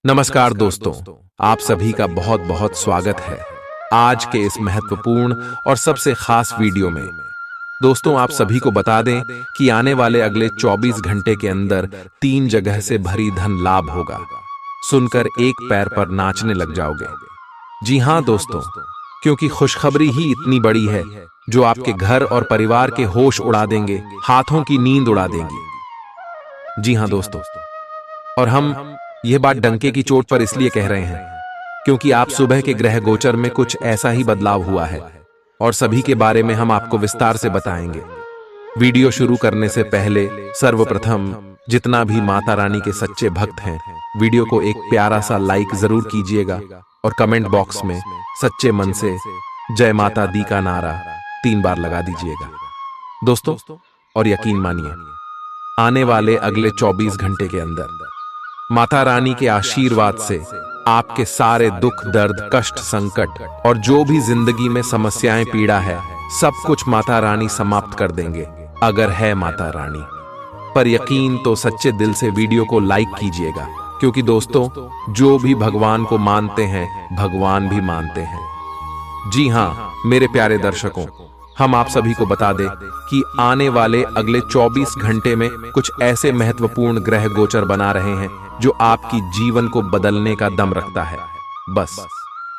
नमस्कार दोस्तों, आप सभी का बहुत बहुत स्वागत है आज के इस महत्वपूर्ण और सबसे खास वीडियो में। दोस्तों, आप सभी को बता दें कि आने वाले अगले 24 घंटे के अंदर 3 जगह से भरी धन लाभ होगा। सुनकर एक पैर पर नाचने लग जाओगे। जी हां दोस्तों, क्योंकि खुशखबरी ही इतनी बड़ी है जो आपके घर और परिवार के होश उड़ा देंगे, हाथों की नींद उड़ा देंगी। जी हां दोस्तों, और हम यह बात डंके की चोट पर इसलिए कह रहे हैं क्योंकि आप सुबह के ग्रह गोचर में कुछ ऐसा ही बदलाव हुआ है और सभी के बारे में हम आपको विस्तार से बताएंगे। वीडियो शुरू करने से पहले सर्वप्रथम जितना भी माता रानी के सच्चे भक्त हैं, वीडियो को एक प्यारा सा लाइक जरूर कीजिएगा और कमेंट बॉक्स में सच्चे मन से जय माता दी का नारा 3 बार लगा दीजिएगा दोस्तों। और यकीन मानिए, आने वाले अगले 24 घंटे के अंदर माता रानी के आशीर्वाद से आपके सारे दुख दर्द कष्ट संकट और जो भी जिंदगी में समस्याएं पीड़ा है, सब कुछ माता रानी समाप्त कर देंगे अगर है माता रानी पर यकीन तो सच्चे दिल से वीडियो को लाइक कीजिएगा, क्योंकि दोस्तों जो भी भगवान को मानते हैं भगवान भी मानते हैं। जी हां मेरे प्यारे दर्शकों, हम आप सभी को बता दें कि आने वाले अगले 24 घंटे में कुछ ऐसे महत्वपूर्ण ग्रह गोचर बना रहे हैं जो आपकी जीवन को बदलने का दम रखता है। बस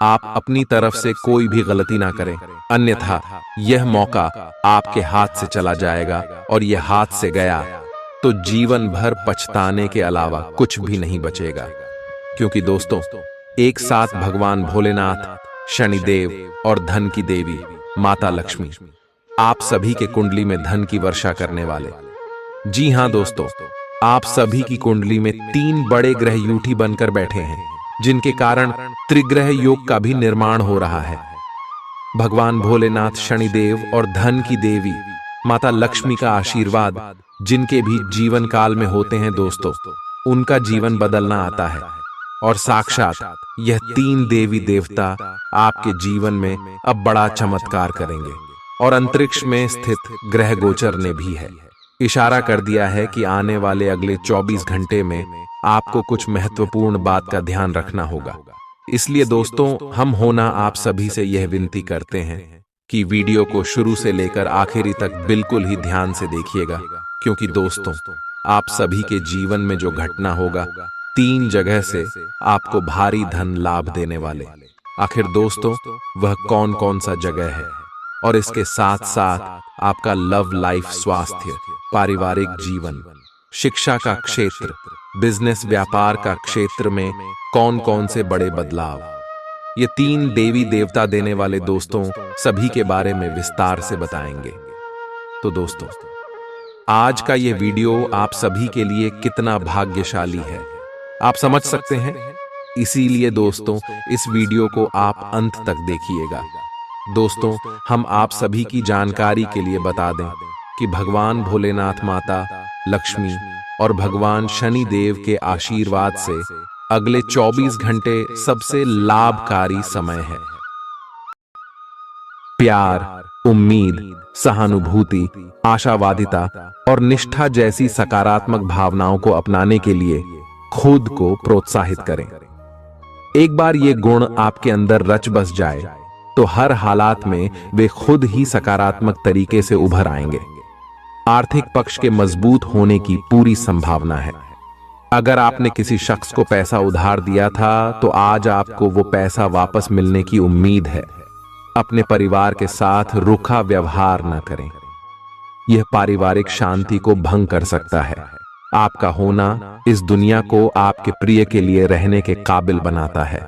आप अपनी तरफ से कोई भी गलती ना करें, अन्यथा यह मौका आपके हाथ से चला जाएगा और यह हाथ से गया तो जीवन भर पछताने के अलावा कुछ भी नहीं बचेगा। क्योंकि दोस्तों एक साथ भगवान भोलेनाथ, शनिदेव और धन की देवी माता लक्ष्मी आप सभी के कुंडली में धन की वर्षा करने वाले। जी हां दोस्तों, आप सभी की कुंडली में 3 बड़े ग्रह यूठी बनकर बैठे हैं, जिनके कारण त्रिग्रह योग का भी निर्माण हो रहा है। भगवान भोलेनाथ, शनिदेव और धन की देवी माता लक्ष्मी का आशीर्वाद जिनके भी जीवन काल में होते हैं दोस्तों, उनका जीवन बदलना आता है और साक्षात यह 3 देवी देवता आपके जीवन में अब बड़ा चमत्कार करेंगे। और अंतरिक्ष में स्थित ग्रह गोचर ने भी है इशारा कर दिया है कि आने वाले अगले 24 घंटे में आपको कुछ महत्वपूर्ण बात का ध्यान रखना होगा। इसलिए दोस्तों हम होना आप सभी से यह विनती करते हैं कि वीडियो को शुरू से लेकर आखिरी तक बिल्कुल ही ध्यान से देखिएगा, क्योंकि दोस्तों आप सभी के जीवन में जो घटना होगा 3 जगह से आपको भारी धन लाभ देने वाले। आखिर दोस्तों वह कौन कौन सा जगह है और इसके साथ साथ आपका लव लाइफ, स्वास्थ्य, पारिवारिक जीवन, शिक्षा का क्षेत्र, बिजनेस व्यापार का क्षेत्र में कौन कौन से बड़े बदलाव, ये 3 देवी देवता देने वाले दोस्तों सभी के बारे में विस्तार से बताएंगे। तो दोस्तों आज का ये वीडियो आप सभी के लिए कितना भाग्यशाली है आप समझ सकते हैं। इसीलिए दोस्तों इस वीडियो को आप अंत तक देखिएगा। दोस्तों हम आप सभी की जानकारी के लिए बता दें कि भगवान भोलेनाथ, माता लक्ष्मी और भगवान शनि देव के आशीर्वाद से अगले 24 घंटे सबसे लाभकारी समय है। प्यार, उम्मीद, सहानुभूति, आशावादिता और निष्ठा जैसी सकारात्मक भावनाओं को अपनाने के लिए खुद को प्रोत्साहित करें। एक बार ये गुण आपके अंदर रच बस जाए तो हर हालात में वे खुद ही सकारात्मक तरीके से उभर आएंगे। आर्थिक पक्ष के मजबूत होने की पूरी संभावना है। अगर आपने किसी शख्स को पैसा उधार दिया था तो आज आपको वो पैसा वापस मिलने की उम्मीद है। अपने परिवार के साथ रूखा व्यवहार न करें, यह पारिवारिक शांति को भंग कर सकता है। आपका होना इस दुनिया को आपके प्रिय के लिए रहने के काबिल बनाता है।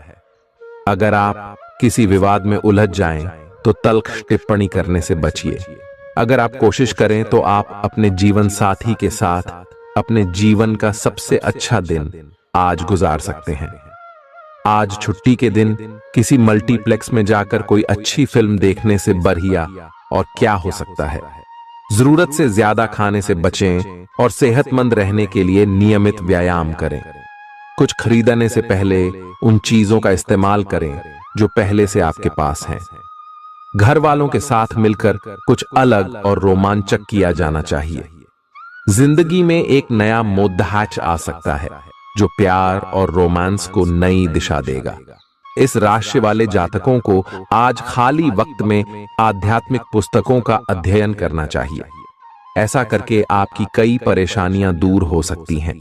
अगर आप किसी विवाद में उलझ जाएं तो तल्ख टिप्पणी करने से बचिए। अगर आप कोशिश करें तो आप अपने जीवन साथी के साथ अपने जीवन का सबसे अच्छा दिन आज गुजार सकते हैं। आज छुट्टी के दिन किसी मल्टीप्लेक्स में जाकर कोई अच्छी फिल्म देखने से बढ़िया और क्या हो सकता है। जरूरत से ज्यादा खाने से बचें और सेहतमंद रहने के लिए नियमित व्यायाम करें। कुछ खरीदने से पहले उन चीजों का इस्तेमाल करें जो पहले से आपके पास हैं। घर वालों के साथ मिलकर कुछ अलग और रोमांचक किया जाना चाहिए। जिंदगी में एक नया मोद्दाच आ सकता है। जो प्यार और रोमांस को नई दिशा देगा। इस राशि वाले जातकों को आज खाली वक्त में आध्यात्मिक पुस्तकों का अध्ययन करना चाहिए। ऐसा करके आपकी कई परेशानियां दूर हो सकती हैं।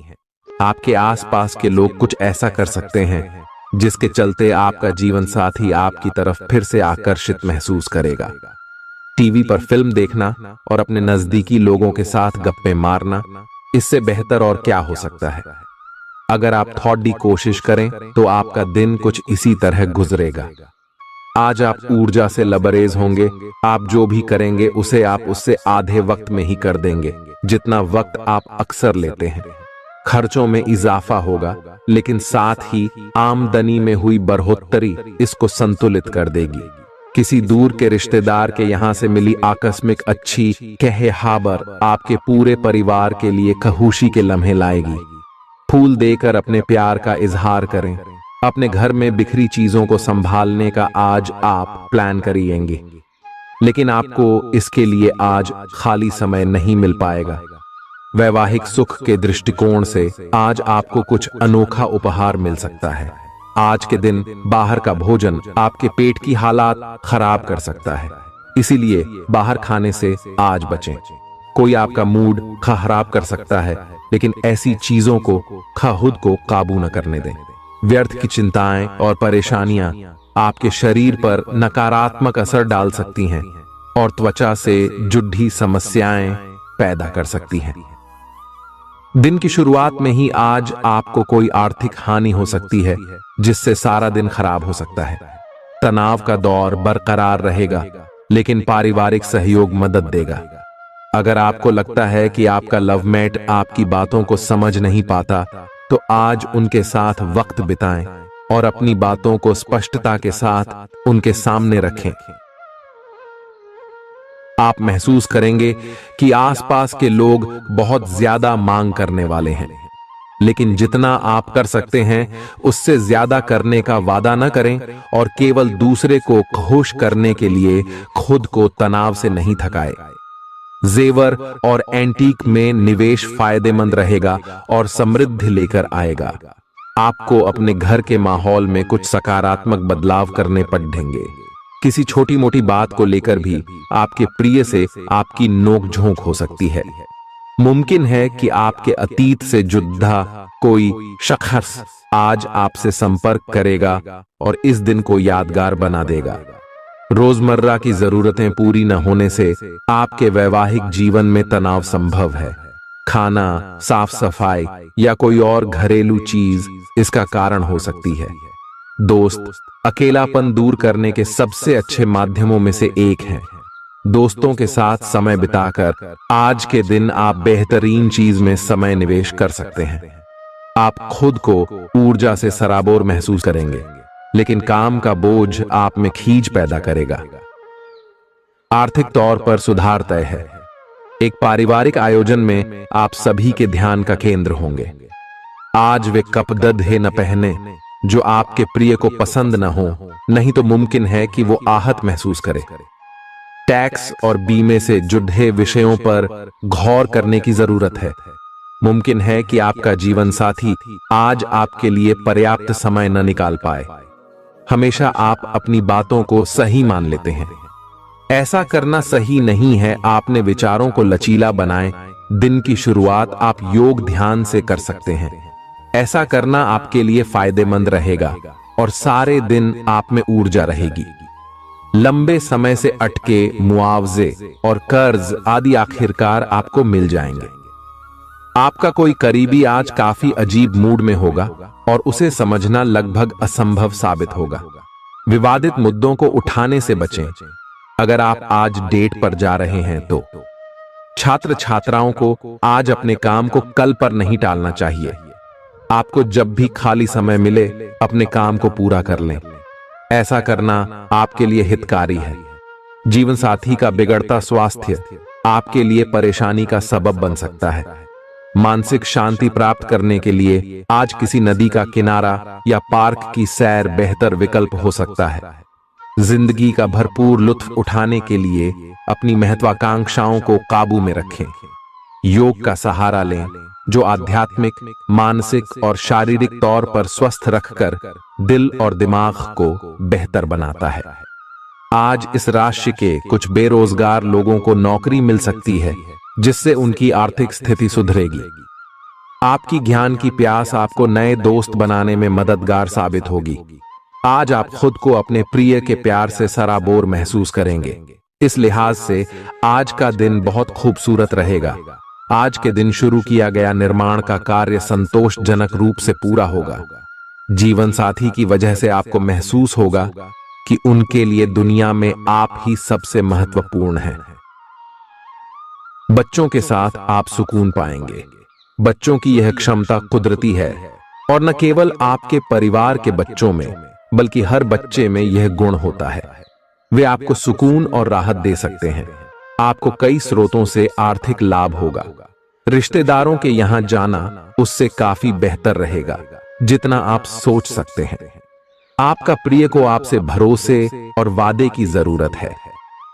आपके आसपास के लोग कुछ ऐसा कर सकते हैं जिसके चलते आपका जीवन साथी आपकी तरफ फिर से आकर्षित महसूस करेगा। टीवी पर फिल्म देखना और अपने नजदीकी लोगों के साथ गप्पे मारना, इससे बेहतर और क्या हो सकता है। अगर आप थोड़ी कोशिश करें तो आपका दिन कुछ इसी तरह गुजरेगा। आज आप ऊर्जा से लबरेज होंगे। आप जो भी करेंगे उसे आप उससे आधे वक्त में ही कर देंगे जितना वक्त आप अक्सर लेते हैं। खर्चों में इजाफा होगा, लेकिन साथ ही आमदनी में हुई बढ़ोतरी इसको संतुलित कर देगी। किसी दूर के रिश्तेदार के यहां से मिली आकस्मिक अच्छी खबर आपके पूरे परिवार के लिए खुशी के लम्हे लाएगी। फूल देकर अपने प्यार का इजहार करें। अपने घर में बिखरी चीजों को संभालने का आज आप प्लान करिएंगे, लेकिन आपको इसके लिए आज खाली समय नहीं मिल पाएगा। वैवाहिक सुख के दृष्टिकोण से आज आपको कुछ अनोखा उपहार मिल सकता है। आज के दिन बाहर का भोजन आपके पेट की हालात खराब कर सकता है, इसीलिए बाहर खाने से आज बचें। कोई आपका मूड खराब कर सकता है, लेकिन ऐसी चीजों को खुद को काबू न करने दें। व्यर्थ की चिंताएं और परेशानियां आपके शरीर पर नकारात्मक असर डाल सकती हैं और त्वचा से जुड़ी समस्याएं पैदा कर सकती हैं। दिन की शुरुआत में ही आज आपको कोई आर्थिक हानि हो सकती है, जिससे सारा दिन खराब हो सकता है। तनाव का दौर बरकरार रहेगा, लेकिन पारिवारिक सहयोग मदद देगा। अगर आपको लगता है कि आपका लवमेट आपकी बातों को समझ नहीं पाता, तो आज उनके साथ वक्त बिताएं और अपनी बातों को स्पष्टता के साथ उनके सामने रखें। आप महसूस करेंगे कि आसपास के लोग बहुत ज्यादा मांग करने वाले हैं, लेकिन जितना आप कर सकते हैं उससे ज्यादा करने का वादा न करें और केवल दूसरे को खुश करने के लिए खुद को तनाव से नहीं थकाएं। जेवर और एंटीक में निवेश फायदेमंद रहेगा और समृद्धि लेकर आएगा। आपको अपने घर के माहौल में कुछ सकारात्मक बदलाव करने पड़ेंगे। किसी छोटी मोटी बात को लेकर भी आपके प्रिय से आपकी नोकझोंक हो सकती है। मुमकिन है कि आपके अतीत से जुड़ा कोई शख्स आज आपसे संपर्क करेगा और इस दिन को यादगार बना देगा। रोजमर्रा की जरूरतें पूरी न होने से आपके वैवाहिक जीवन में तनाव संभव है। खाना, साफ सफाई या कोई और घरेलू चीज इसका कारण हो सकती है। दोस्त अकेलापन दूर करने के सबसे अच्छे माध्यमों में से एक है। दोस्तों के साथ समय बिताकर आज के दिन आप बेहतरीन चीज में समय निवेश कर सकते हैं। आप खुद को ऊर्जा से सराबोर महसूस करेंगे, लेकिन काम का बोझ आप में खींच पैदा करेगा। आर्थिक तौर पर सुधार तय है। एक पारिवारिक आयोजन में आप सभी के ध्यान का केंद्र होंगे। आज वे कपड़े न पहने जो आपके प्रिय को पसंद न हो, नहीं तो मुमकिन है कि वो आहत महसूस करे। टैक्स और बीमे से जुड़े विषयों पर गौर करने की जरूरत है। मुमकिन है कि आपका जीवन साथी आज आपके लिए पर्याप्त समय न निकाल पाए। हमेशा आप अपनी बातों को सही मान लेते हैं। ऐसा करना सही नहीं है। आपने विचारों को लचीला बनाएं। दिन की शुरुआत आप योग ध्यान से कर सकते हैं। ऐसा करना आपके लिए फायदेमंद रहेगा और सारे दिन आप में ऊर्जा रहेगी। लंबे समय से अटके मुआवजे और कर्ज आदि आखिरकार आपको मिल जाएंगे। आपका कोई करीबी आज काफी अजीब मूड में होगा और उसे समझना लगभग असंभव साबित होगा। विवादित मुद्दों को उठाने से बचें। अगर आप आज डेट पर जा रहे हैं तो छात्र छात्राओं को आज अपने काम को कल पर नहीं टालना चाहिए। आपको जब भी खाली समय मिले अपने काम को पूरा कर लें। ऐसा करना आपके लिए हितकारी है। जीवन साथी का बिगड़ता स्वास्थ्य आपके लिए परेशानी का सबब बन सकता है। मानसिक शांति प्राप्त करने के लिए आज किसी नदी का किनारा या पार्क की सैर बेहतर विकल्प हो सकता है। जिंदगी का भरपूर लुत्फ उठाने के लिए अपनी महत्वाकांक्षाओं को काबू में रखें। योग का सहारा लें जो आध्यात्मिक, मानसिक और शारीरिक तौर पर स्वस्थ रखकर दिल और दिमाग को बेहतर बनाता है। आज इस राशि के कुछ बेरोजगार लोगों को नौकरी मिल सकती है, जिससे उनकी आर्थिक स्थिति सुधरेगी। आपकी ज्ञान की प्यास आपको नए दोस्त बनाने में मददगार साबित होगी। आज आप खुद को अपने प्रिय के प्यार से सराबोर महसूस करेंगे। इस लिहाज से आज का दिन बहुत खूबसूरत रहेगा। आज के दिन शुरू किया गया निर्माण का कार्य संतोषजनक रूप से पूरा होगा। जीवन साथी की वजह से आपको महसूस होगा कि उनके लिए दुनिया में आप ही सबसे महत्वपूर्ण हैं। बच्चों के साथ आप सुकून पाएंगे। बच्चों की यह क्षमता कुदरती है और न केवल आपके परिवार के बच्चों में बल्कि हर बच्चे में यह गुण होता है। वे आपको सुकून और राहत दे सकते हैं। आपको कई स्रोतों से आर्थिक लाभ होगा। रिश्तेदारों के यहां जाना उससे काफी बेहतर रहेगा जितना आप सोच सकते हैं। आपका प्रिय को आपसे भरोसे और वादे की जरूरत है।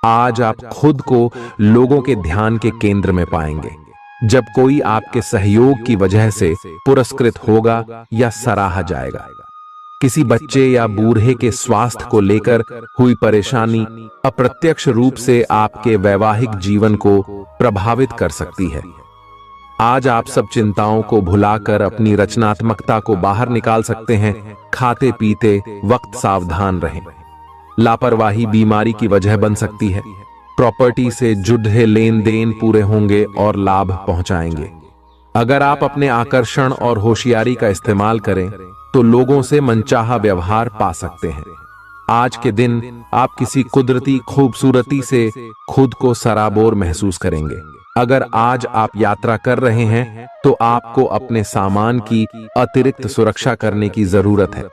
आज आप खुद को लोगों के ध्यान के केंद्र में पाएंगे। जब कोई आपके सहयोग की वजह से पुरस्कृत होगा या सराहा जाएगा। किसी बच्चे या बूढ़े के स्वास्थ्य को लेकर हुई परेशानी अप्रत्यक्ष रूप से आपके वैवाहिक जीवन को प्रभावित कर सकती है। आज आप सब चिंताओं को भुलाकर अपनी रचनात्मकता को बाहर निकाल सकते हैं। खाते पीते वक्त सावधान रहें। लापरवाही बीमारी की वजह बन सकती है। प्रॉपर्टी से जुड़े लेन देन पूरे होंगे और लाभ पहुंचाएंगे। अगर आप अपने आकर्षण और होशियारी का इस्तेमाल करें तो लोगों से मनचाहा व्यवहार पा सकते हैं। आज के दिन आप किसी कुदरती खूबसूरती से खुद को सराबोर महसूस करेंगे। अगर आज आप यात्रा कर रहे हैं तो आपको अपने सामान की अतिरिक्त सुरक्षा करने की जरूरत है।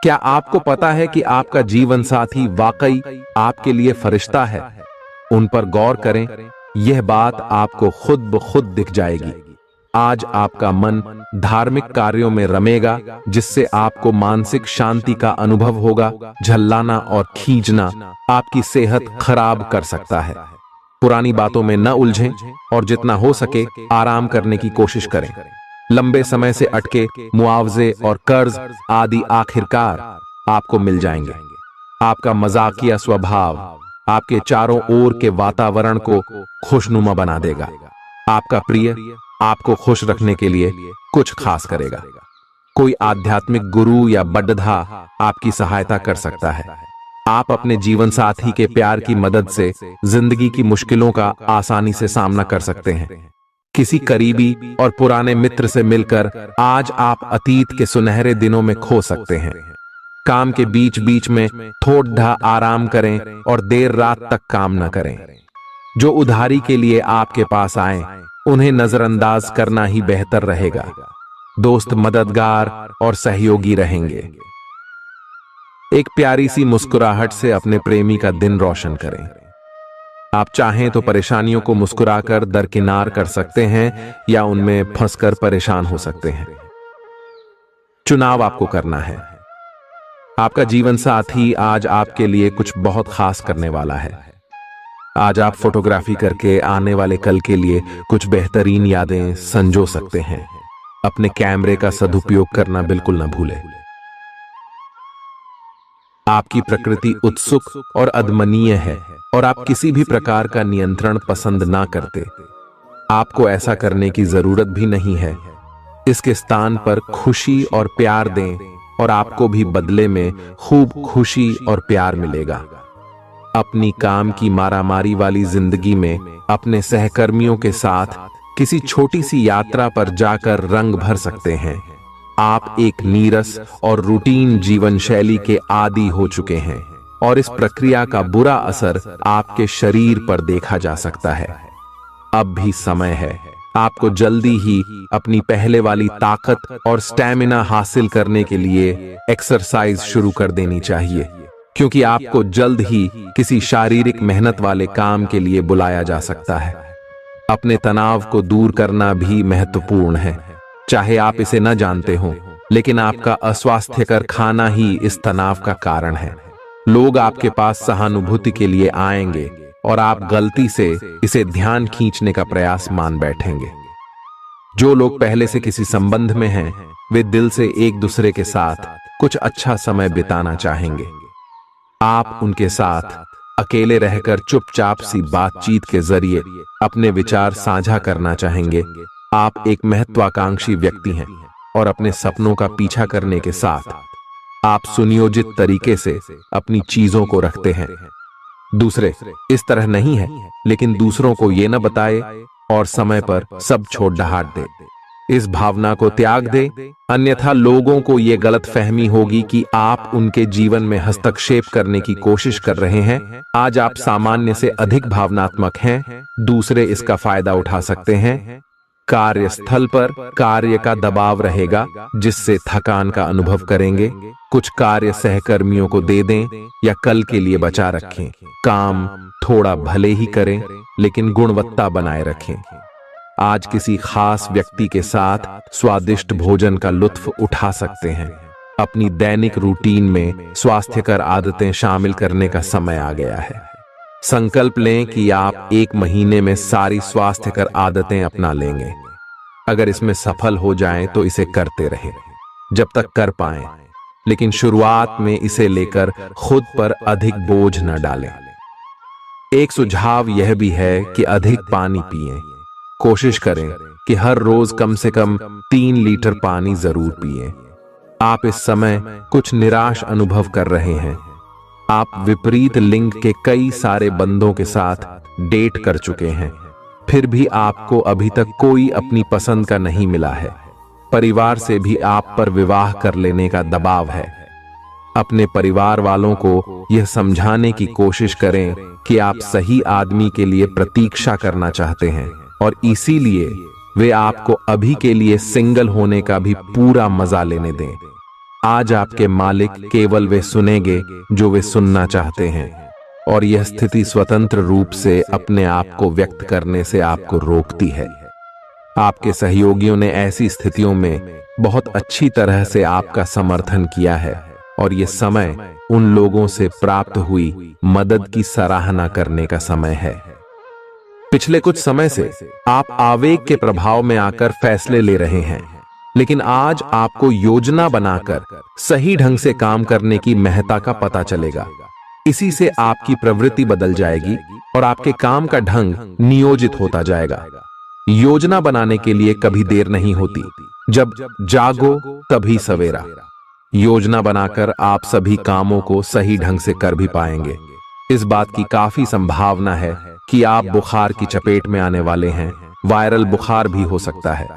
क्या आपको पता है कि आपका जीवन साथी वाकई आपके लिए फरिश्ता है? उन पर गौर करें। यह बात आपको खुद ब खुद दिख जाएगी। आज आपका मन धार्मिक कार्यों में रमेगा, जिससे आपको मानसिक शांति का अनुभव होगा। झल्लाना और खींचना आपकी सेहत खराब कर सकता है। पुरानी बातों में न उलझें और जितना हो सके आराम करने की कोशिश करें। लंबे समय से अटके मुआवजे और कर्ज आदि आखिरकार आपको मिल जाएंगे। आपका मजाकिया स्वभाव आपके चारों ओर के वातावरण को खुशनुमा बना देगा। आपका प्रिय आपको खुश रखने के लिए कुछ खास करेगा। कोई आध्यात्मिक गुरु या बड्ढा आपकी सहायता कर सकता है। आप अपने जीवन साथी के प्यार की मदद से जिंदगी की मुश्किलों का आसानी से सामना कर सकते हैं। किसी करीबी और पुराने मित्र से मिलकर आज आप अतीत के सुनहरे दिनों में खो सकते हैं। काम के बीच बीच में थोड़ा आराम करें और देर रात तक काम न करें। जो उधारी के लिए आपके पास आए उन्हें नजरअंदाज करना ही बेहतर रहेगा। दोस्त मददगार और सहयोगी रहेंगे। एक प्यारी सी मुस्कुराहट से अपने प्रेमी का दिन रोशन करें। आप चाहें तो परेशानियों को मुस्कुराकर दरकिनार कर सकते हैं या उनमें फंसकर परेशान हो सकते हैं। चुनाव आपको करना है। आपका जीवन साथी आज आपके लिए कुछ बहुत खास करने वाला है। आज आप फोटोग्राफी करके आने वाले कल के लिए कुछ बेहतरीन यादें संजो सकते हैं। अपने कैमरे का सदुपयोग करना बिल्कुल न भूलें। आपकी प्रकृति उत्सुक और अदमनीय है और आप किसी भी प्रकार का नियंत्रण पसंद ना करते। आपको ऐसा करने की जरूरत भी नहीं है। इसके स्थान पर खुशी और प्यार दें और आपको भी बदले में खूब खुशी और प्यार मिलेगा। अपनी काम की मारामारी वाली जिंदगी में अपने सहकर्मियों के साथ किसी छोटी सी यात्रा पर जाकर रंग भर सकते हैं। आप एक नीरस और रूटीन जीवन शैली के आदी हो चुके हैं और इस प्रक्रिया का बुरा असर आपके शरीर पर देखा जा सकता है। अब भी समय है। आपको जल्दी ही अपनी पहले वाली ताकत और स्टैमिना हासिल करने के लिए एक्सरसाइज शुरू कर देनी चाहिए, क्योंकि आपको जल्द ही किसी शारीरिक मेहनत वाले काम के लिए बुलाया जा सकता है। अपने तनाव को दूर करना भी महत्वपूर्ण है। चाहे आप इसे न जानते हो, लेकिन आपका अस्वास्थ्यकर खाना ही इस तनाव का कारण है। लोग आपके पास सहानुभूति के लिए आएंगे और आप गलती से इसे ध्यान खींचने का प्रयास मान बैठेंगे। जो लोग पहले से किसी संबंध में हैं, वे दिल से एक दूसरे के साथ कुछ अच्छा समय बिताना चाहेंगे। आप उनके साथ अकेले रहकर चुपचाप सी बातचीत के जरिए अपने विचार साझा करना चाहेंगे। आप एक महत्वाकांक्षी व्यक्ति हैं और अपने सपनों का पीछा करने के साथ आप सुनियोजित तरीके से अपनी चीजों को रखते हैं। दूसरे इस तरह नहीं है, लेकिन दूसरों को ये न बताए और समय पर सब छोड़ डहाट दे। इस भावना को त्याग दे, अन्यथा लोगों को यह गलत फहमी होगी कि आप उनके जीवन में हस्तक्षेप करने की कोशिश कर रहे हैं। आज आप सामान्य से अधिक भावनात्मक हैं, दूसरे इसका फायदा उठा सकते हैं। कार्यस्थल पर कार्य का दबाव रहेगा, जिससे थकान का अनुभव करेंगे। कुछ कार्य सहकर्मियों को दे दें या कल के लिए बचा रखें। काम थोड़ा भले ही करें, लेकिन गुणवत्ता बनाए रखें। आज किसी खास व्यक्ति के साथ स्वादिष्ट भोजन का लुत्फ उठा सकते हैं। अपनी दैनिक रूटीन में स्वास्थ्यकर आदतें शामिल करने का समय आ गया है। संकल्प लें कि आप 1 महीने में सारी स्वास्थ्यकर आदतें अपना लेंगे। अगर इसमें सफल हो जाएं तो इसे करते रहें जब तक कर पाएं, लेकिन शुरुआत में इसे लेकर खुद पर अधिक बोझ न डालें। एक सुझाव यह भी है कि अधिक पानी पिएं। कोशिश करें कि हर रोज कम से कम 3 लीटर पानी जरूर पिएं। आप इस समय कुछ निराश अनुभव कर रहे हैं। आप विपरीत लिंग के कई सारे बंदों के साथ डेट कर चुके हैं, फिर भी आपको अभी तक कोई अपनी पसंद का नहीं मिला है। परिवार से भी आप पर विवाह कर लेने का दबाव है। अपने परिवार वालों को यह समझाने की कोशिश करें कि आप सही आदमी के लिए प्रतीक्षा करना चाहते हैं और इसीलिए वे आपको अभी के लिए सिंगल होने का भी पूरा मजा लेने दें। आज आपके मालिक केवल वे सुनेंगे जो वे सुनना चाहते हैं, और यह स्थिति स्वतंत्र रूप से अपने आप को व्यक्त करने से आपको रोकती है। आपके सहयोगियों ने ऐसी स्थितियों में बहुत अच्छी तरह से आपका समर्थन किया है, और यह समय उन लोगों से प्राप्त हुई मदद की सराहना करने का समय है। पिछले कुछ समय से आप आवेग के प्रभाव में आकर फैसले ले रहे हैं, लेकिन आज आपको योजना बनाकर सही ढंग से काम करने की महत्ता का पता चलेगा। इसी से आपकी प्रवृत्ति बदल जाएगी और आपके काम का ढंग नियोजित होता जाएगा। योजना बनाने के लिए कभी देर नहीं होती, जब जागो तभी सवेरा। योजना बनाकर आप सभी कामों को सही ढंग से कर भी पाएंगे। इस बात की काफी संभावना है कि आप बुखार की चपेट में आने वाले हैं। वायरल बुखार भी हो सकता है,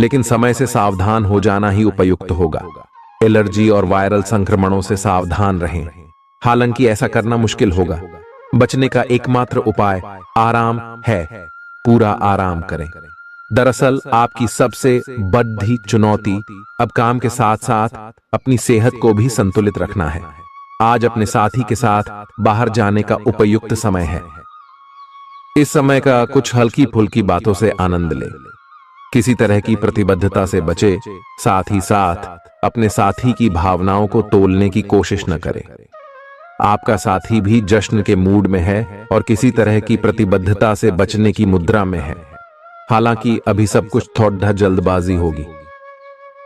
लेकिन समय से सावधान हो जाना ही उपयुक्त होगा। एलर्जी और वायरल संक्रमणों से सावधान रहें। हालांकि ऐसा करना मुश्किल होगा। बचने का एकमात्र उपाय आराम है। पूरा आराम करें। दरअसल आपकी सबसे बड़ी चुनौती अब काम के साथ साथ अपनी सेहत को भी संतुलित रखना है। आज अपने साथी के साथ बाहर जाने का उपयुक्त समय है। इस समय का कुछ हल्की फुल्की बातों से आनंद लें। किसी तरह की प्रतिबद्धता से बचे, साथ ही साथ अपने साथी की भावनाओं को तोलने की कोशिश न करें। आपका साथी भी जश्न के मूड में है और किसी तरह की प्रतिबद्धता से बचने की मुद्रा में है। हालांकि अभी सब कुछ थोड़ा जल्दबाजी होगी।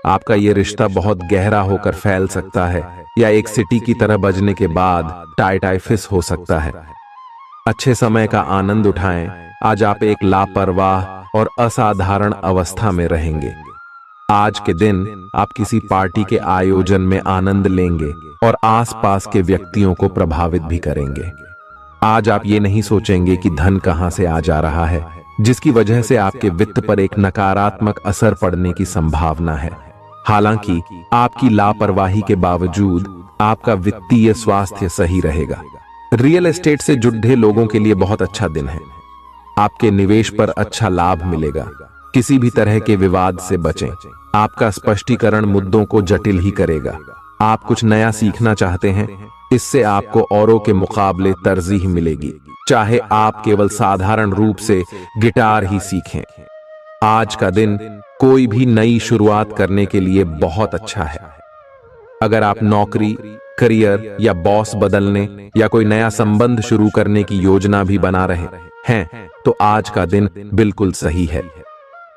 आपका यह रिश्ता बहुत गहरा होकर फैल सकता है या एक सिटी की तरह बजने के बाद टाई फिस हो सकता है। अच्छे समय का आनंद उठाएं। आज आप एक लापरवाह और असाधारण अवस्था में रहेंगे। आज के दिन आप किसी पार्टी के आयोजन में आनंद लेंगे और आसपास के व्यक्तियों को प्रभावित भी करेंगे। आज आप ये नहीं सोचेंगे कि धन कहां से आ जा रहा है, जिसकी वजह से आपके वित्त पर एक नकारात्मक असर पड़ने की संभावना है। हालांकि आपकी लापरवाही के बावजूद आपका वित्तीय स्वास्थ्य सही रहेगा। रियल एस्टेट से जुड़े लोगों के लिए बहुत अच्छा दिन है। आपके निवेश पर अच्छा लाभ मिलेगा। किसी भी तरह के विवाद से बचें। आपका स्पष्टीकरण मुद्दों को जटिल ही करेगा। आप कुछ नया सीखना चाहते हैं, इससे आपको औरों के मुकाबले तरजीह मिलेगी, चाहे आप केवल साधारण रूप से गिटार ही सीखें। आज का दिन कोई भी नई शुरुआत करने के लिए बहुत अच्छा है। अगर आप नौकरी, करियर या बॉस बदलने या कोई नया संबंध शुरू करने की योजना भी बना रहे हैं, तो आज का दिन बिल्कुल सही है।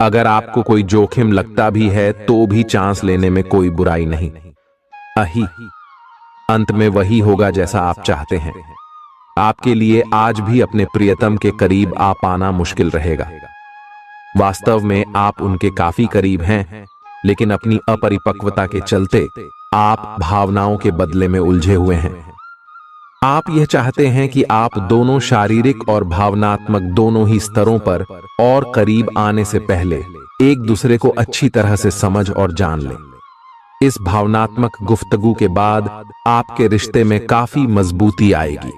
अगर आपको कोई जोखिम लगता भी है तो भी चांस लेने में कोई बुराई नहीं। अही अंत में वही होगा जैसा आप चाहते हैं। आपके लिए आज भी अपने प्रियतम के करीब आ पाना मुश्किल रहेगा। वास्तव में आप उनके काफी करीब हैं, लेकिन अपनी अपरिपक्वता के चलते आप भावनाओं के बदले में उलझे हुए हैं। आप यह चाहते हैं कि आप दोनों शारीरिक और भावनात्मक दोनों ही स्तरों पर और करीब आने से पहले एक दूसरे को अच्छी तरह से समझ और जान लें। इस भावनात्मक गुफ्तगू के बाद आपके रिश्ते में काफी मजबूती आएगी।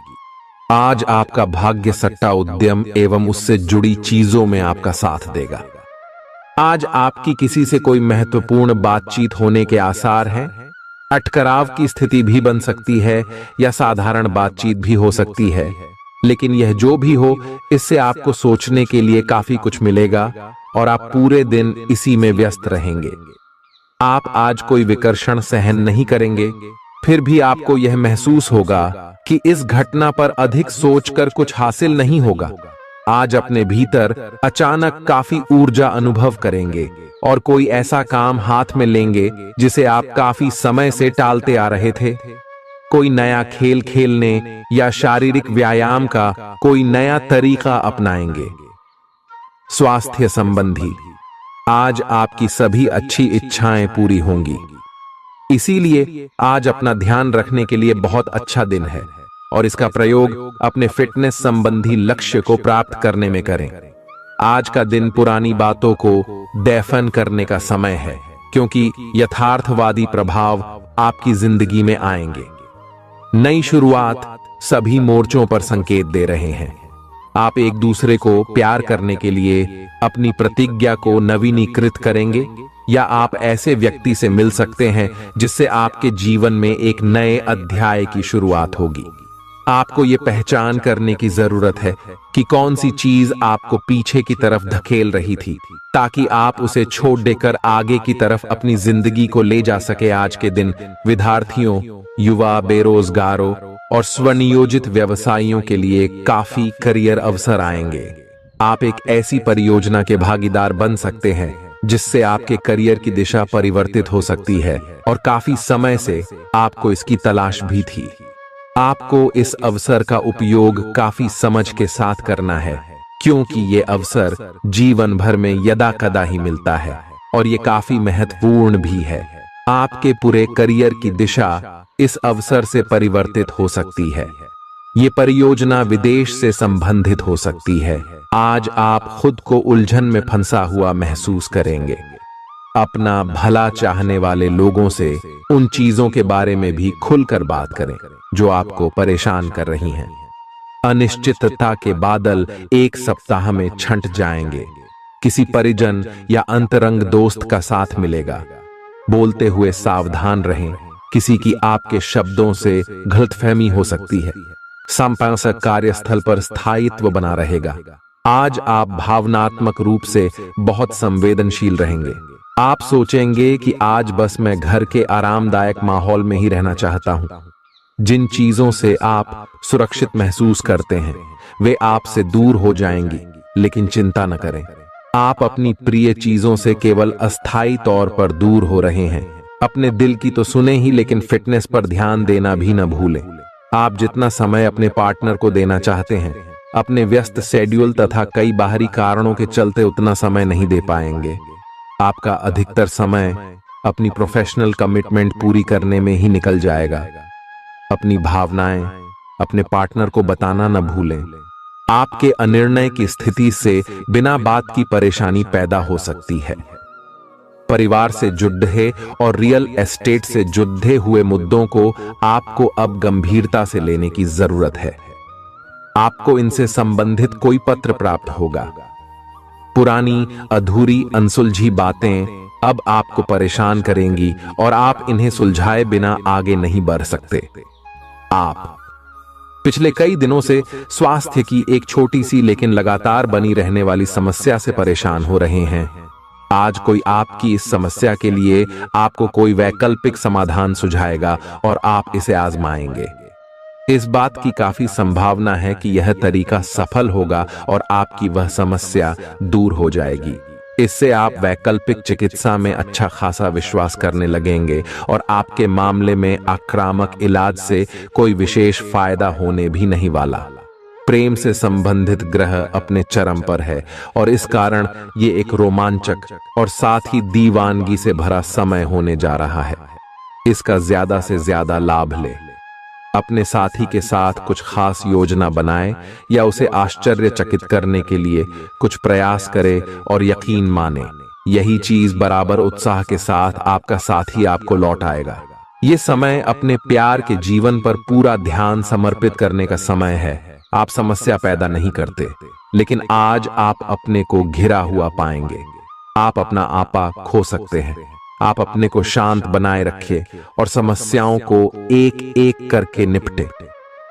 आज आपका भाग्य सट्टा उद्यम एवं उससे जुड़ी चीजों में आपका साथ देगा। आज आपकी किसी से कोई महत्वपूर्ण बातचीत होने के आसार हैं। अटकराव की स्थिति भी बन सकती है या साधारण बातचीत भी हो सकती है, लेकिन यह जो भी हो, इससे आपको सोचने के लिए काफी कुछ मिलेगा और आप पूरे दिन इसी में व्यस्त रहेंगे। आप आज कोई विकर्षण सहन नहीं करेंगे, फिर भी आपको यह महसूस होगा कि इस घटना पर अधिक सोचकर कुछ हासिल नहीं होगा। आज अपने भीतर अचानक काफी ऊर्जा अनुभव करेंगे और कोई ऐसा काम हाथ में लेंगे जिसे आप काफी समय से टालते आ रहे थे। कोई नया खेल खेलने या शारीरिक व्यायाम का कोई नया तरीका अपनाएंगे। स्वास्थ्य संबंधी आज आपकी सभी अच्छी इच्छाएं पूरी होंगी। इसीलिए आज अपना ध्यान रखने के लिए बहुत अच्छा दिन है और इसका प्रयोग अपने फिटनेस संबंधी लक्ष्य को प्राप्त करने में करें। आज का दिन पुरानी बातों को दफन करने का समय है, क्योंकि यथार्थवादी प्रभाव आपकी जिंदगी में आएंगे। नई शुरुआत सभी मोर्चों पर संकेत दे रहे हैं। आप एक दूसरे को प्यार करने के लिए अपनी प्रतिज्ञा को नवीनीकृत करेंगे, या आप ऐसे व्यक्ति से मिल सकते हैं जिससे आपके जीवन में एक नए अध्याय की शुरुआत होगी। आपको ये पहचान करने की जरूरत है कि कौन सी चीज आपको पीछे की तरफ धकेल रही थी, ताकि आप उसे छोड़ देकर आगे की तरफ अपनी जिंदगी को ले जा सके। आज के दिन विद्यार्थियों, युवा, बेरोजगारों और स्वनियोजित व्यवसायियों के लिए काफी करियर अवसर आएंगे। आप एक ऐसी परियोजना के भागीदार बन सकते हैं जिससे आपके करियर की दिशा परिवर्तित हो सकती है और काफी समय से आपको इसकी तलाश भी थी। आपको इस अवसर का उपयोग काफी समझ के साथ करना है, क्योंकि ये अवसर जीवन भर में यदा कदा ही मिलता है और ये काफी महत्वपूर्ण भी है। आपके पूरे करियर की दिशा इस अवसर से परिवर्तित हो सकती है। ये परियोजना विदेश से संबंधित हो सकती है। आज आप खुद को उलझन में फंसा हुआ महसूस करेंगे। अपना भला चाहने वाले लोगों से उन चीजों के बारे में भी खुलकर बात करें जो आपको परेशान कर रही हैं। अनिश्चितता के बादल एक सप्ताह में छंट जाएंगे। किसी परिजन या अंतरंग दोस्त का साथ मिलेगा। बोलते हुए सावधान रहें, किसी की आपके शब्दों से गलतफहमी हो सकती है। संपादक कार्यस्थल पर स्थायित्व बना रहेगा। आज आप भावनात्मक रूप से बहुत संवेदनशील रहेंगे। आप सोचेंगे कि आज बस मैं घर के आरामदायक माहौल में ही रहना चाहता हूं। जिन चीजों से आप सुरक्षित महसूस करते हैं वे आपसे दूर हो जाएंगी, लेकिन चिंता न करें, आप अपनी प्रिय चीजों से केवल अस्थायी तौर पर दूर हो रहे हैं। अपने दिल की तो सुने ही, लेकिन फिटनेस पर ध्यान देना भी न भूलें। आप जितना समय अपने पार्टनर को देना चाहते हैं, अपने व्यस्त शेड्यूल तथा कई बाहरी कारणों के चलते उतना समय नहीं दे पाएंगे। आपका अधिकतर समय अपनी प्रोफेशनल कमिटमेंट पूरी करने में ही निकल जाएगा। अपनी भावनाएं अपने पार्टनर को बताना न भूलें। आपके अनिर्णय की स्थिति से बिना बात की परेशानी पैदा हो सकती है। परिवार से जुड़े और रियल एस्टेट से जुड़े हुए मुद्दों को आपको अब गंभीरता से लेने की जरूरत है। आपको इनसे संबंधित कोई पत्र प्राप्त होगा। पुरानी अधूरी अनसुलझी बातें अब आपको परेशान करेंगी और आप इन्हें सुलझाए बिना आगे नहीं बढ़ सकते। आप पिछले कई दिनों से स्वास्थ्य की एक छोटी सी लेकिन लगातार बनी रहने वाली समस्या से परेशान हो रहे हैं। आज कोई आपकी इस समस्या के लिए आपको कोई वैकल्पिक समाधान सुझाएगा और आप इसे आजमाएंगे। इस बात की काफी संभावना है कि यह तरीका सफल होगा और आपकी वह समस्या दूर हो जाएगी। इससे आप वैकल्पिक चिकित्सा में अच्छा खासा विश्वास करने लगेंगे और आपके मामले में आक्रामक इलाज से कोई विशेष फायदा होने भी नहीं वाला। प्रेम से संबंधित ग्रह अपने चरम पर है और इस कारण ये एक रोमांचक और साथ ही दीवानगी से भरा समय होने जा रहा है। इसका ज्यादा से ज्यादा लाभ ले। अपने साथी के साथ कुछ खास योजना बनाएं या उसे आश्चर्यचकित करने के लिए कुछ प्रयास करें और यकीन माने यही चीज बराबर उत्साह के साथ आपका साथी आपको लौट आएगा। ये समय अपने प्यार के जीवन पर पूरा ध्यान समर्पित करने का समय है। आप समस्या पैदा नहीं करते, लेकिन आज आप अपने को घिरा हुआ पाएंगे। आप अपना आपा खो सकते हैं। आप अपने को शांत बनाए रखिए और समस्याओं को एक एक करके निपटे।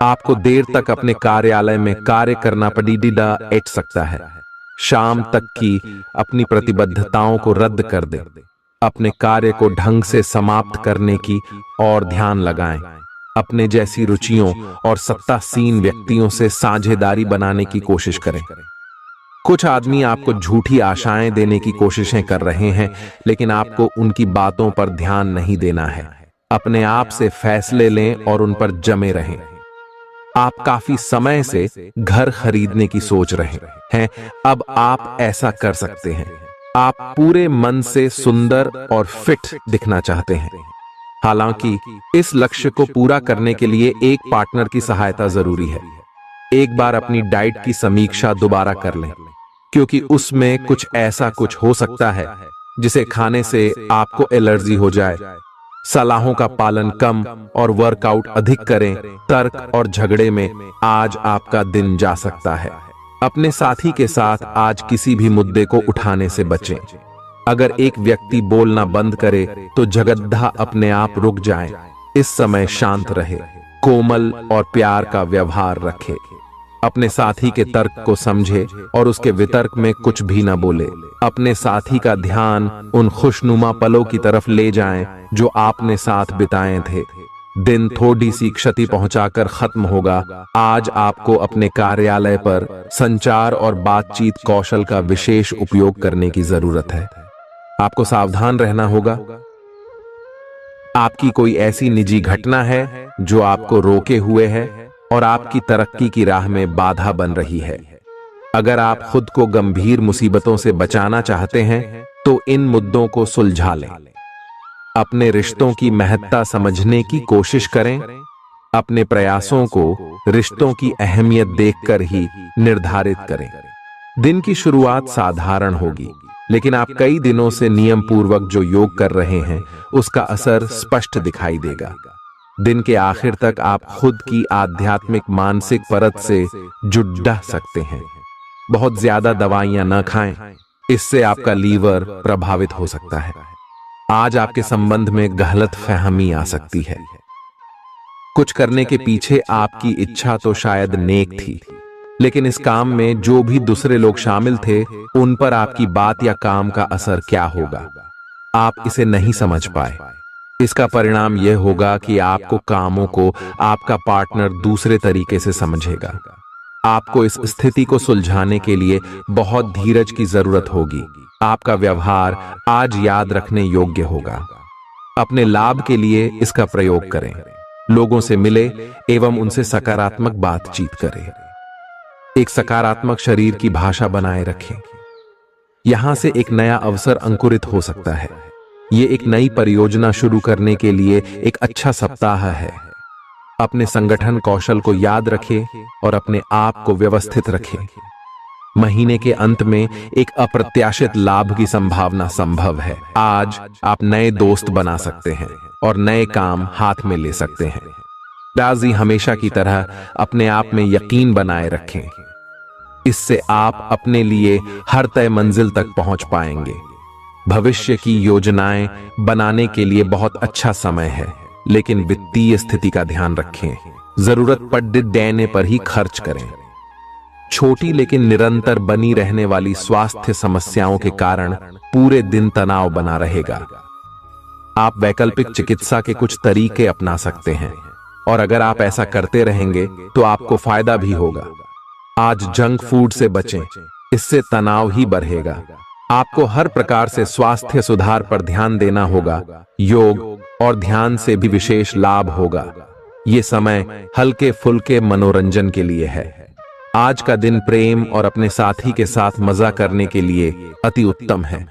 आपको देर तक अपने कार्यालय में कार्य करना पड़ सकता है। शाम तक की अपनी प्रतिबद्धताओं को रद्द कर दे। अपने कार्य को ढंग से समाप्त करने की और ध्यान लगाएं। अपने जैसी रुचियों और सत्तासीन व्यक्तियों से साझेदारी बनाने की कोशिश करें। कुछ आदमी आपको झूठी आशाएं देने की कोशिशें कर रहे हैं, लेकिन आपको उनकी बातों पर ध्यान नहीं देना है। अपने आप से फैसले लें और उन पर जमे रहें। आप काफी समय से घर खरीदने की सोच रहे हैं, अब आप ऐसा कर सकते हैं। आप पूरे मन से सुंदर और फिट दिखना चाहते हैं। हालांकि इस लक्ष्य को पूरा करने के लिए एक पार्टनर की सहायता जरूरी है। एक बार अपनी डाइट की समीक्षा दोबारा कर लें, क्योंकि उसमें कुछ हो सकता है जिसे खाने से आपको एलर्जी हो जाए। सलाहों का पालन कम और वर्कआउट अधिक करें। तर्क और झगड़े में आज आपका दिन जा सकता है। अपने साथी के साथ आज किसी भी मुद्दे को उठाने से बचें। अगर एक व्यक्ति बोलना बंद करे तो जगद्धा अपने आप रुक जाए। इस समय शांत रहे, कोमल और प्यार का व्यवहार रखे। अपने साथी के तर्क को समझे और उसके वितर्क में कुछ भी न बोले। अपने साथी का ध्यान उन खुशनुमा पलों की तरफ ले जाएं जो आपने साथ बिताए थे। दिन थोड़ी सी क्षति पहुंचाकर खत्म होगा। आज आपको अपने कार्यालय पर संचार और बातचीत कौशल का विशेष उपयोग करने की जरूरत है। आपको सावधान रहना होगा। आपकी कोई ऐसी निजी घटना है जो आपको रोके हुए है और आपकी तरक्की की राह में बाधा बन रही है। अगर आप खुद को गंभीर मुसीबतों से बचाना चाहते हैं तो इन मुद्दों को सुलझा लें। अपने रिश्तों की महत्ता समझने की कोशिश करें। अपने प्रयासों को रिश्तों की अहमियत देखकर ही निर्धारित करें। दिन की शुरुआत साधारण होगी, लेकिन आप कई दिनों से नियम पूर्वक जो योग कर रहे हैं उसका असर स्पष्ट दिखाई देगा। दिन के आखिर तक आप खुद की आध्यात्मिक मानसिक परत से जुड़ सकते हैं। बहुत ज्यादा दवाइयां न खाएं, इससे आपका लीवर प्रभावित हो सकता है। आज आपके संबंध में गलत फहमी आ सकती है। कुछ करने के पीछे आपकी इच्छा तो शायद नेक थी, लेकिन इस काम में जो भी दूसरे लोग शामिल थे उन पर आपकी बात या काम का असर क्या होगा, आप इसे नहीं समझ पाए। इसका परिणाम यह होगा कि आपको कामों को आपका पार्टनर दूसरे तरीके से समझेगा। आपको इस स्थिति को सुलझाने के लिए बहुत धीरज की जरूरत होगी। आपका व्यवहार आज याद रखने योग्य होगा। अपने लाभ के लिए इसका प्रयोग करें। लोगों से मिले एवं उनसे सकारात्मक बातचीत करें। एक सकारात्मक शरीर की भाषा बनाए रखें। यहां से एक नया अवसर अंकुरित हो सकता है। ये एक नई परियोजना शुरू करने के लिए एक अच्छा सप्ताह है। अपने संगठन कौशल को याद रखें और अपने आप को व्यवस्थित रखें। महीने के अंत में एक अप्रत्याशित लाभ की संभावना संभव है। आज आप नए दोस्त बना सकते हैं और नए काम हाथ में ले सकते हैं। राजी हमेशा की तरह अपने आप में यकीन बनाए रखें। इससे आप अपने लिए हर तय मंजिल तक पहुंच पाएंगे। भविष्य की योजनाएं बनाने के लिए बहुत अच्छा समय है, लेकिन वित्तीय स्थिति का ध्यान रखें। जरूरत पड़ने पर ही खर्च करें। छोटी लेकिन निरंतर बनी रहने वाली स्वास्थ्य समस्याओं के कारण पूरे दिन तनाव बना रहेगा। आप वैकल्पिक चिकित्सा के कुछ तरीके अपना सकते हैं और अगर आप ऐसा करते रहेंगे तो आपको फायदा भी होगा। आज जंक फूड से बचें, इससे तनाव ही बढ़ेगा। आपको हर प्रकार से स्वास्थ्य सुधार पर ध्यान देना होगा। योग और ध्यान से भी विशेष लाभ होगा। ये समय हल्के फुल्के मनोरंजन के लिए है। आज का दिन प्रेम और अपने साथी के साथ मजा करने के लिए अति उत्तम है।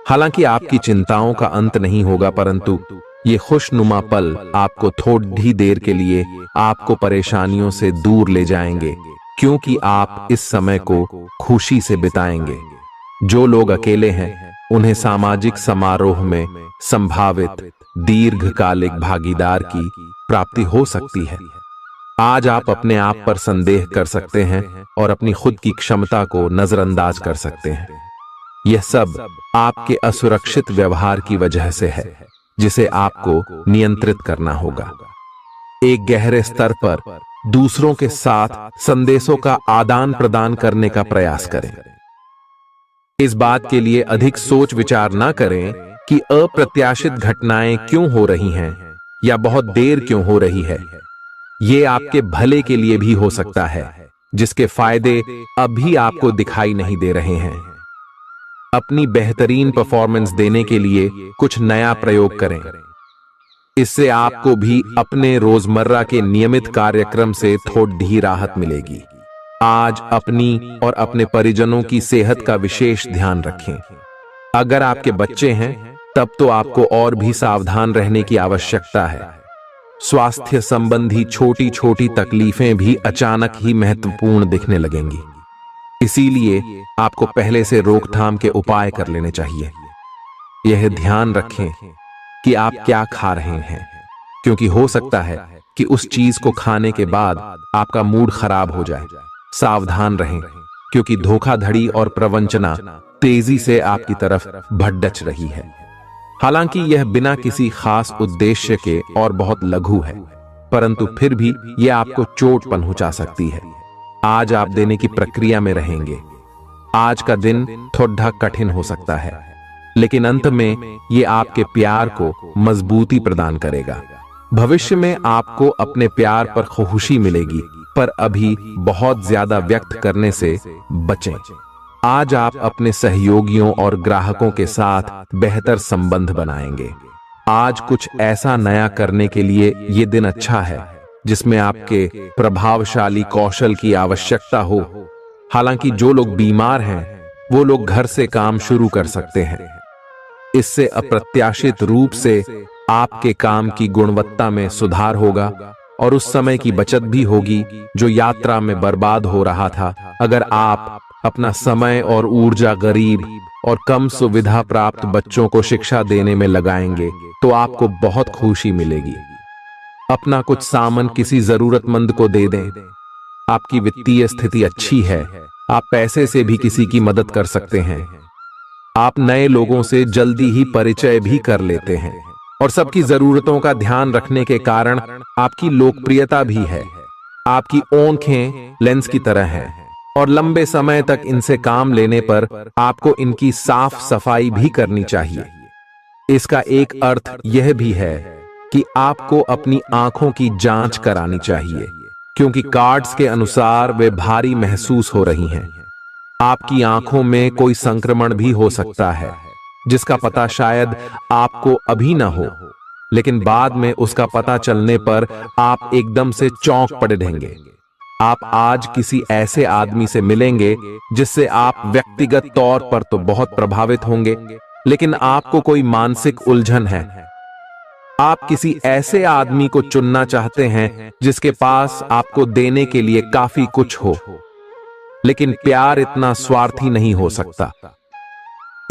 हालांकि आपकी चिंताओं का अंत नहीं होगा, परंतु ये खुशनुमा पल आपको थोड़ी देर के लिए आपको परेशानियों से दूर ले जाएंगे, क्योंकि आप इस समय को खुशी से बिताएंगे। जो लोग अकेले हैं उन्हें सामाजिक समारोह में संभावित दीर्घकालिक भागीदार की प्राप्ति हो सकती है। आज आप अपने आप पर संदेह कर सकते हैं और अपनी खुद की क्षमता को नजरअंदाज कर सकते हैं। यह सब आपके असुरक्षित व्यवहार की वजह से है, जिसे आपको नियंत्रित करना होगा। एक गहरे स्तर पर दूसरों के साथ संदेशों का आदान प्रदान करने का प्रयास करें। इस बात के लिए अधिक सोच विचार न करें कि अप्रत्याशित घटनाएं क्यों हो रही हैं या बहुत देर क्यों हो रही है। ये आपके भले के लिए भी हो सकता है, जिसके फायदे अभी आपको दिखाई नहीं दे रहे हैं। अपनी बेहतरीन परफॉर्मेंस देने के लिए कुछ नया प्रयोग करें। इससे आपको भी अपने रोजमर्रा के नियमित कार्यक्रम से थोड़ी राहत मिलेगी। आज अपनी और अपने परिजनों की सेहत का विशेष ध्यान रखें। अगर आपके बच्चे हैं तब तो आपको और भी सावधान रहने की आवश्यकता है। स्वास्थ्य संबंधी छोटी छोटी तकलीफें भी अचानक ही महत्वपूर्ण दिखने लगेंगी, इसीलिए आपको पहले से रोकथाम के उपाय कर लेने चाहिए। यह ध्यान रखें कि आप क्या खा रहे हैं, क्योंकि हो सकता है कि उस चीज को खाने के बाद आपका मूड खराब हो जाए। सावधान रहें, क्योंकि धोखाधड़ी और प्रवंचना तेजी से आपकी तरफ भड़क रही है। हालांकि यह बिना किसी खास उद्देश्य के और बहुत लघु है, परंतु फिर भी यह आपको चोट पहुंचा सकती है। आज आप देने की प्रक्रिया में रहेंगे। आज का दिन थोड़ा कठिन हो सकता है, लेकिन अंत में यह आपके प्यार को मजबूती प्रदान करेगा। भविष्य में आपको अपने प्यार पर खुशी मिलेगी, पर अभी बहुत ज्यादा व्यक्त करने से बचें। आज आप अपने सहयोगियों और ग्राहकों के साथ बेहतर संबंध बनाएंगे। आज कुछ ऐसा नया करने के लिए ये दिन अच्छा है जिसमें आपके प्रभावशाली कौशल की आवश्यकता हो। हालांकि जो लोग बीमार हैं वो लोग घर से काम शुरू कर सकते हैं। इससे अप्रत्याशित रूप से आपके काम की गुणवत्ता में सुधार होगा और उस समय की बचत भी होगी जो यात्रा में बर्बाद हो रहा था। अगर आप अपना समय और ऊर्जा गरीब और कम सुविधा प्राप्त बच्चों को शिक्षा देने में लगाएंगे तो आपको बहुत खुशी मिलेगी। अपना कुछ सामान किसी जरूरतमंद को दे दें। आपकी वित्तीय स्थिति अच्छी है, आप पैसे से भी किसी की मदद कर सकते हैं। आप नए लोगों से जल्दी ही परिचय भी कर लेते हैं और सबकी जरूरतों का ध्यान रखने के कारण आपकी लोकप्रियता भी है। आपकी आंखें लेंस की तरह हैं और लंबे समय तक इनसे काम लेने पर आपको इनकी साफ सफाई भी करनी चाहिए। इसका एक अर्थ यह भी है कि आपको अपनी आंखों की जांच करानी चाहिए, क्योंकि कार्ड्स के अनुसार वे भारी महसूस हो रही हैं। आपकी आंखों में कोई संक्रमण भी हो सकता है, जिसका पता शायद आपको अभी ना हो, लेकिन बाद में उसका पता चलने पर आप एकदम से चौंक पड़े रहेंगे। आप आज किसी ऐसे आदमी से मिलेंगे जिससे आप व्यक्तिगत तौर पर तो बहुत प्रभावित होंगे, लेकिन आपको कोई मानसिक उलझन है। आप किसी ऐसे आदमी को चुनना चाहते हैं जिसके पास आपको देने के लिए काफी कुछ हो, लेकिन प्यार इतना स्वार्थी नहीं हो सकता।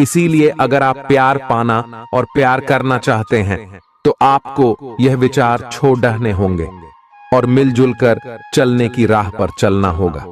इसीलिए अगर आप प्यार पाना और प्यार करना चाहते हैं तो आपको यह विचार छोड़ने होंगे और मिलजुल कर चलने की राह पर चलना होगा।